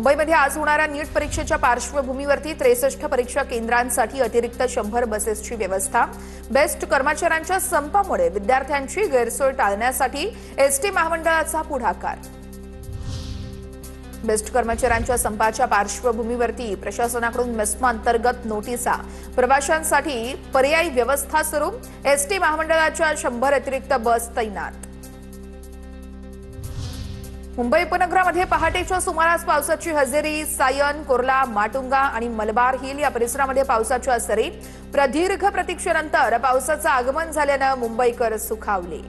मुंबईमध्ये आज होणाऱ्या नीट परीक्षेच्या पार्श्वभूमीवरती 63 परीक्षा केंद्रांसाठी अतिरिक्त 100 बसेसची व्यवस्था। बेस्ट कर्मचाऱ्यांच्या संपामुळे विद्यार्थ्यांची गैरसोय टाळण्यासाठी एसटी महामंडळाचा पुढाकार। बेस्ट कर्मचाऱ्यांच्या संपाच्या पार्श्वभूमीवरती प्रशासनाकडून मेस्मा अंतर्गत नोटिसा, प्रवाशांसाठी पर्यायी व्यवस्था सुरू, एसटी महामंडळाच्या 100 अतिरिक्त बस तैनात। मुंबई उपनगरामध्ये पहाटेच्या सुमारास पावसाची हजेरी। सायन, कोर्ला, माटुंगा आणि मलबार हिल या परिसरामध्ये पावसाच्या सरी। प्रदीर्घ प्रतीक्षेनंतर पावसाचं आगमन झाल्यानं मुंबईकर सुखावले।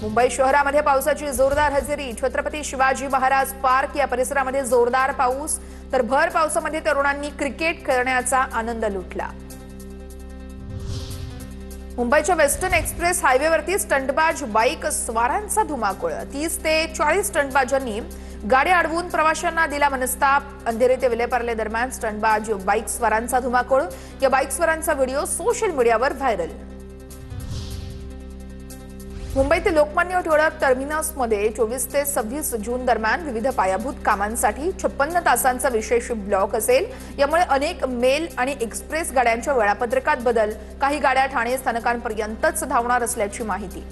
मुंबई शहरामध्ये पावसाची जोरदार हजेरी। छत्रपती शिवाजी महाराज पार्क या परिसरामध्ये जोरदार पाऊस, तर भर पावसामध्ये तरुणांनी क्रिकेट खेळण्याचा आनंद लुटला। मुंबईच्या वेस्टर्न एक्सप्रेस हायवेवरती स्टंटबाज बाईक स्वारांचा धुमाकूळ। 30 ते 40 स्टंटबाजांनी गाड्या अडवून प्रवाशांना दिला मनस्ताप। अंधेरी ते विलेपार्ले दरम्यान स्टंटबाज बाईक स्वारांचा धुमाकूळ। या बाईक स्वारांचा व्हिडिओ सोशल मीडियावर व्हायरल। मुंबईतील लोकमान्य टिळक टर्मिनसमध्ये 24 ते 26 जून दरम्यान विविध पायाभूत कामांसाठी 56 तासांचा विशेष ब्लॉक असेल। यामुळे अनेक मेल आणि एक्सप्रेस गाड्यांच्या वेळापत्रकात बदल, काही गाड्या ठाणे स्थानकांपर्यंतच धावणार असल्याची माहिती।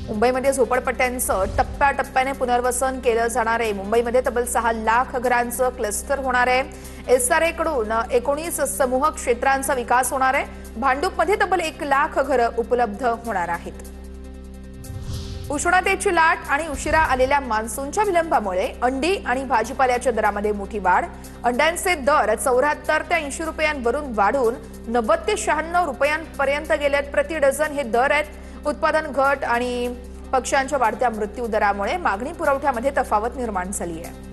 मुंबईमध्ये झोपडपट्ट्यांचं टप्प्याटप्प्याने पुनर्वसन केलं जाणार आहे। मुंबईमध्ये तब्बल 6 लाख घरांचं क्लस्टर होणार आहे। एसआरए कडून 19 समूह क्षेत्रांचा विकास होणार आहे। भांडूपमध्ये तब्बल 1 लाख घरं उपलब्ध होणार आहेत। उष्णतेची लाट आणि उशिरा आलेल्या मान्सूनच्या विलंबामुळे अंडी आणि भाजीपाल्याच्या दरामध्ये मोठी वाढ। अंड्यांचे दर 74 ते 80 रुपयांवरून वाढून 90 ते 96 रुपयांपर्यंत गेलेत प्रति डझन हे दर आहेत। उत्पादन घट आणि पक्ष्यांच्या वाढत्या मृत्यू दरामुळे मागणी पुरवठ्यामध्ये तफावत निर्माण झाली आहे।